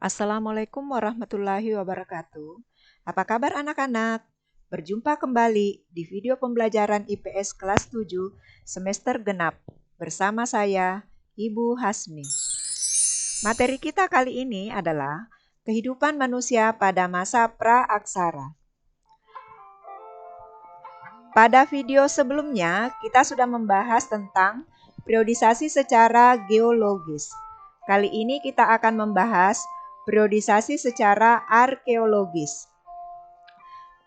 Assalamualaikum warahmatullahi wabarakatuh. Apa kabar anak-anak? Berjumpa kembali di video pembelajaran IPS kelas 7 semester genap bersama saya, Ibu Hasmi. Materi kita kali ini adalah kehidupan manusia pada masa pra-aksara. Pada video sebelumnya, kita sudah membahas tentang periodisasi secara geologis. Kali ini kita akan membahas periodisasi secara arkeologis.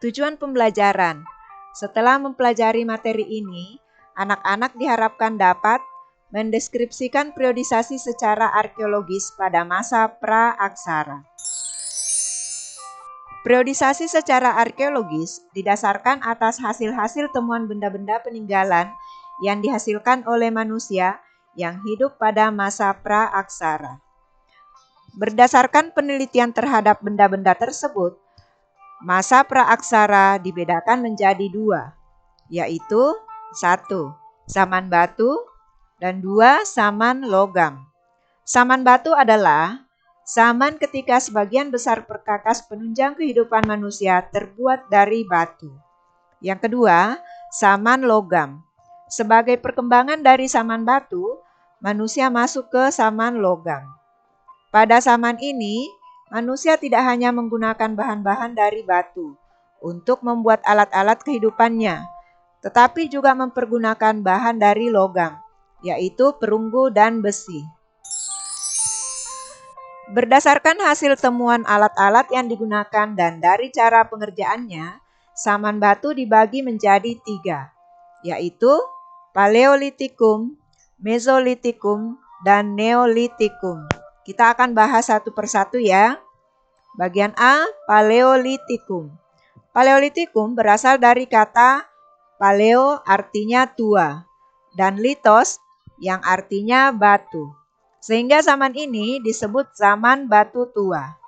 Tujuan pembelajaran. Setelah mempelajari materi ini, anak-anak diharapkan dapat mendeskripsikan periodisasi secara arkeologis pada masa pra-aksara. Periodisasi secara arkeologis didasarkan atas hasil-hasil temuan benda-benda peninggalan yang dihasilkan oleh manusia yang hidup pada masa pra-aksara. Berdasarkan penelitian terhadap benda-benda tersebut, masa pra-aksara dibedakan menjadi dua, yaitu 1. Zaman batu dan 2. Zaman logam. Zaman batu adalah zaman ketika sebagian besar perkakas penunjang kehidupan manusia terbuat dari batu. Yang kedua, zaman logam. Sebagai perkembangan dari zaman batu, manusia masuk ke zaman logam. Pada zaman ini, manusia tidak hanya menggunakan bahan-bahan dari batu untuk membuat alat-alat kehidupannya, tetapi juga mempergunakan bahan dari logam, yaitu perunggu dan besi. Berdasarkan hasil temuan alat-alat yang digunakan dan dari cara pengerjaannya, zaman batu dibagi menjadi 3, yaitu Paleolitikum, Mesolitikum, dan Neolitikum. Kita akan bahas satu persatu ya. Bagian A, Paleolitikum. Paleolitikum berasal dari kata paleo artinya tua dan litos yang artinya batu. Sehingga zaman ini disebut zaman batu tua.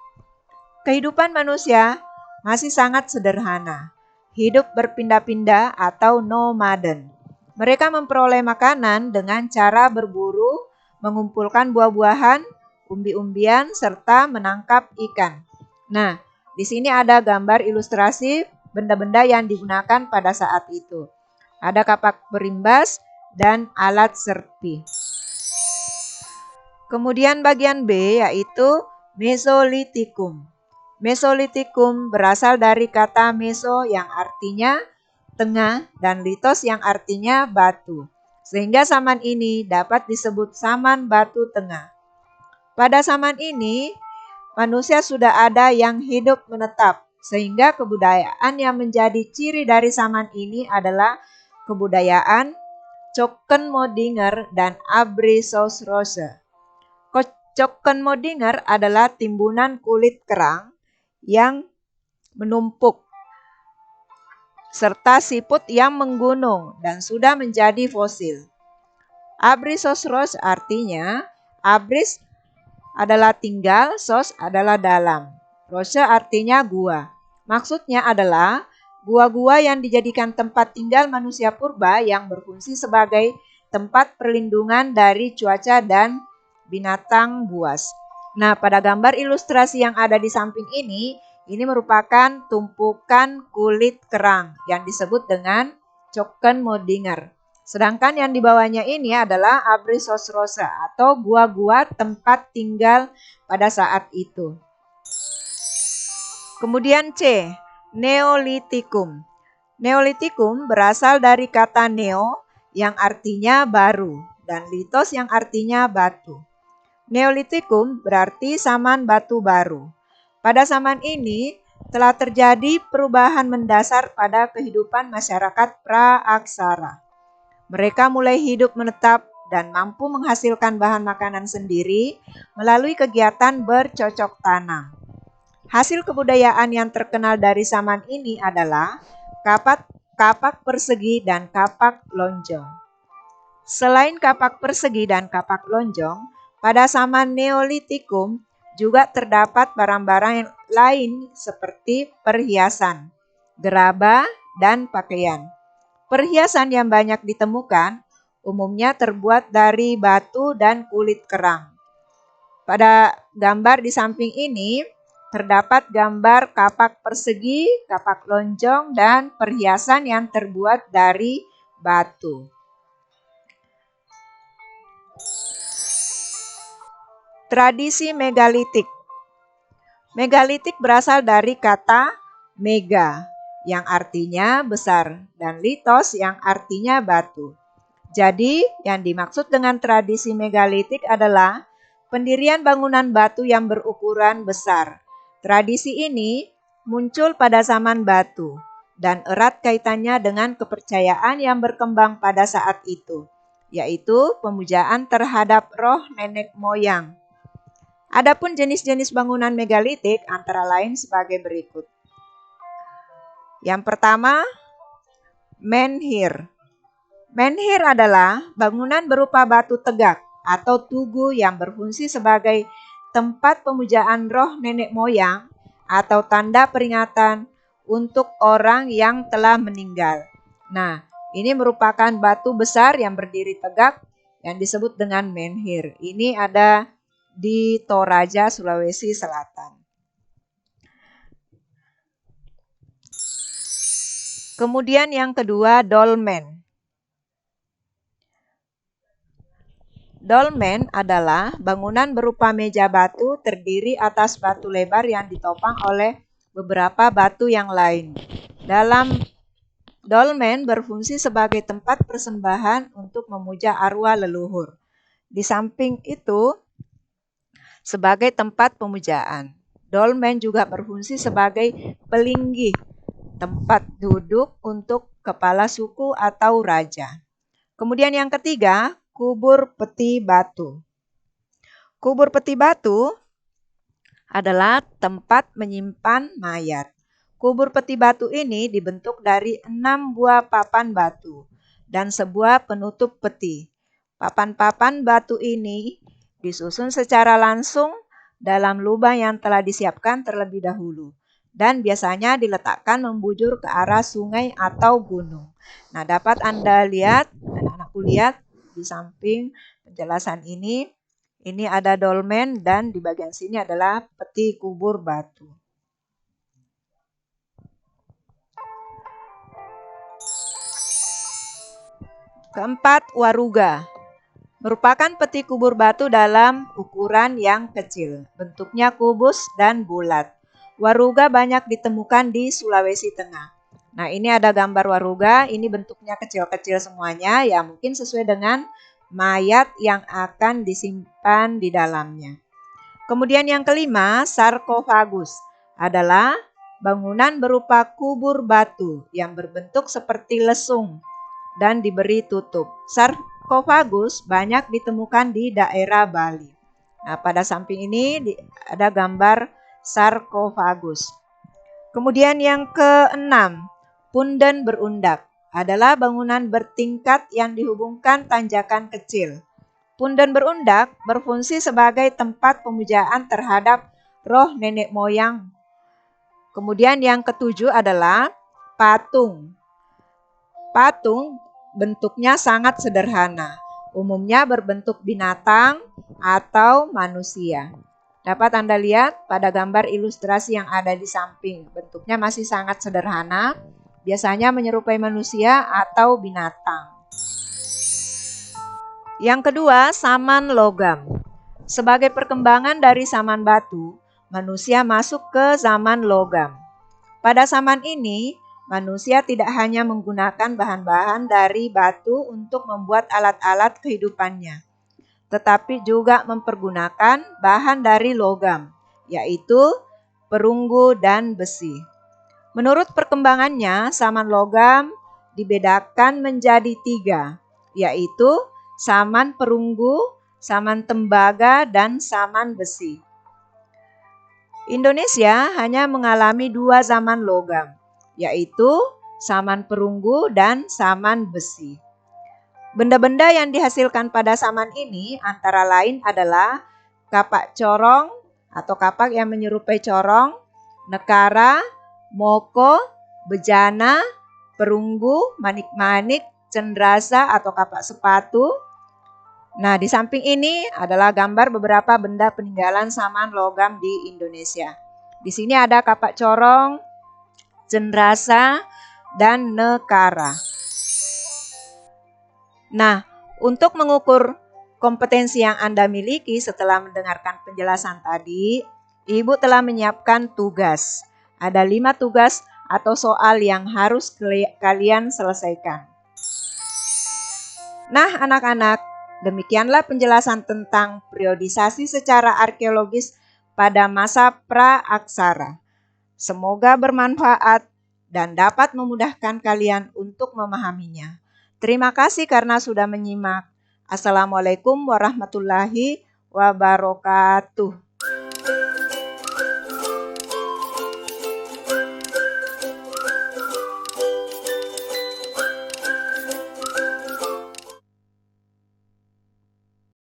Kehidupan manusia masih sangat sederhana. Hidup berpindah-pindah atau nomaden. Mereka memperoleh makanan dengan cara berburu, mengumpulkan buah-buahan, umbi-umbian, serta menangkap ikan. Nah, di sini ada gambar ilustrasi benda-benda yang digunakan pada saat itu. Ada kapak berimbas dan alat serpi. Kemudian bagian B yaitu Mesolitikum. Mesolitikum berasal dari kata meso yang artinya tengah dan litos yang artinya batu. Sehingga zaman ini dapat disebut zaman batu tengah. Pada zaman ini, manusia sudah ada yang hidup menetap, sehingga kebudayaan yang menjadi ciri dari zaman ini adalah kebudayaan Cokkenmodinger dan Abrysosrose. Cokkenmodinger adalah timbunan kulit kerang yang menumpuk, serta siput yang menggunung dan sudah menjadi fosil. Abrysosrose artinya, abrys adalah tinggal, sos adalah dalam. Rose artinya gua. Maksudnya adalah gua-gua yang dijadikan tempat tinggal manusia purba yang berfungsi sebagai tempat perlindungan dari cuaca dan binatang buas. Nah, pada gambar ilustrasi yang ada di samping ini merupakan tumpukan kulit kerang yang disebut dengan Cokkenmodinger. Sedangkan yang di bawahnya ini adalah Abrysosrose atau gua-gua tempat tinggal pada saat itu. Kemudian C, Neolitikum. Neolitikum berasal dari kata neo yang artinya baru dan litos yang artinya batu. Neolitikum berarti zaman batu baru. Pada zaman ini telah terjadi perubahan mendasar pada kehidupan masyarakat pra-aksara. Mereka mulai hidup menetap dan mampu menghasilkan bahan makanan sendiri melalui kegiatan bercocok tanam. Hasil kebudayaan yang terkenal dari zaman ini adalah kapak persegi dan kapak lonjong. Selain kapak persegi dan kapak lonjong, pada zaman Neolitikum juga terdapat barang-barang lain seperti perhiasan, gerabah, dan pakaian. Perhiasan yang banyak ditemukan umumnya terbuat dari batu dan kulit kerang. Pada gambar di samping ini terdapat gambar kapak persegi, kapak lonjong, dan perhiasan yang terbuat dari batu. Tradisi megalitik. Megalitik berasal dari kata mega yang artinya besar dan litos yang artinya batu. Jadi yang dimaksud dengan tradisi megalitik adalah pendirian bangunan batu yang berukuran besar. Tradisi ini muncul pada zaman batu dan erat kaitannya dengan kepercayaan yang berkembang pada saat itu, yaitu pemujaan terhadap roh nenek moyang. Adapun jenis-jenis bangunan megalitik antara lain sebagai berikut. Yang pertama, menhir. Menhir adalah bangunan berupa batu tegak atau tugu yang berfungsi sebagai tempat pemujaan roh nenek moyang atau tanda peringatan untuk orang yang telah meninggal. Nah, ini merupakan batu besar yang berdiri tegak yang disebut dengan menhir. Ini ada di Toraja, Sulawesi Selatan. Kemudian yang kedua, dolmen. Dolmen adalah bangunan berupa meja batu terdiri atas batu lebar yang ditopang oleh beberapa batu yang lain. Dalam dolmen berfungsi sebagai tempat persembahan untuk memuja arwah leluhur. Di samping itu, sebagai tempat pemujaan. Dolmen juga berfungsi sebagai pelinggih, tempat duduk untuk kepala suku atau raja. Kemudian yang ketiga, kubur peti batu. Kubur peti batu adalah tempat menyimpan mayat. Kubur peti batu ini dibentuk dari 6 buah papan batu dan sebuah penutup peti. Papan-papan batu ini disusun secara langsung dalam lubang yang telah disiapkan terlebih dahulu dan biasanya diletakkan membujur ke arah sungai atau gunung. Nah, dapat Anda lihat, anak-anakku lihat di samping penjelasan ini ada dolmen dan di bagian sini adalah peti kubur batu. Keempat, waruga. Merupakan peti kubur batu dalam ukuran yang kecil, bentuknya kubus dan bulat. Waruga banyak ditemukan di Sulawesi Tengah. Nah, ini ada gambar waruga, ini bentuknya kecil-kecil semuanya, ya mungkin sesuai dengan mayat yang akan disimpan di dalamnya. Kemudian yang kelima, sarkofagus adalah bangunan berupa kubur batu yang berbentuk seperti lesung dan diberi tutup. Sarkofagus banyak ditemukan di daerah Bali. Nah, pada samping ini ada gambar sarkofagus. Kemudian yang keenam, punden berundak adalah bangunan bertingkat yang dihubungkan tanjakan kecil. Punden berundak berfungsi sebagai tempat pemujaan terhadap roh nenek moyang. Kemudian yang ketujuh adalah patung. Patung bentuknya sangat sederhana, umumnya berbentuk binatang atau manusia. Dapat Anda lihat pada gambar ilustrasi yang ada di samping, bentuknya masih sangat sederhana, biasanya menyerupai manusia atau binatang. Yang kedua, saman logam. Sebagai perkembangan dari saman batu, manusia masuk ke zaman logam. Pada zaman ini, manusia tidak hanya menggunakan bahan-bahan dari batu untuk membuat alat-alat kehidupannya, tetapi juga mempergunakan bahan dari logam, yaitu perunggu dan besi. Menurut perkembangannya, saman logam dibedakan menjadi 3, yaitu saman perunggu, saman tembaga, dan saman besi. Indonesia hanya mengalami 2 zaman logam, yaitu saman perunggu dan saman besi. Benda-benda yang dihasilkan pada saman ini antara lain adalah kapak corong atau kapak yang menyerupai corong, nekara, moko, bejana, perunggu, manik-manik, cendrasa atau kapak sepatu, Nah, di samping ini adalah gambar beberapa benda peninggalan saman logam di Indonesia. Di sini ada kapak corong, cendrasa, dan nekara. Nah, untuk mengukur kompetensi yang Anda miliki setelah mendengarkan penjelasan tadi, Ibu telah menyiapkan tugas. Ada 5 tugas atau soal yang harus kalian selesaikan. Nah, anak-anak, demikianlah penjelasan tentang periodisasi secara arkeologis pada masa pra-aksara. Semoga bermanfaat dan dapat memudahkan kalian untuk memahaminya. Terima kasih karena sudah menyimak. Assalamualaikum warahmatullahi wabarakatuh.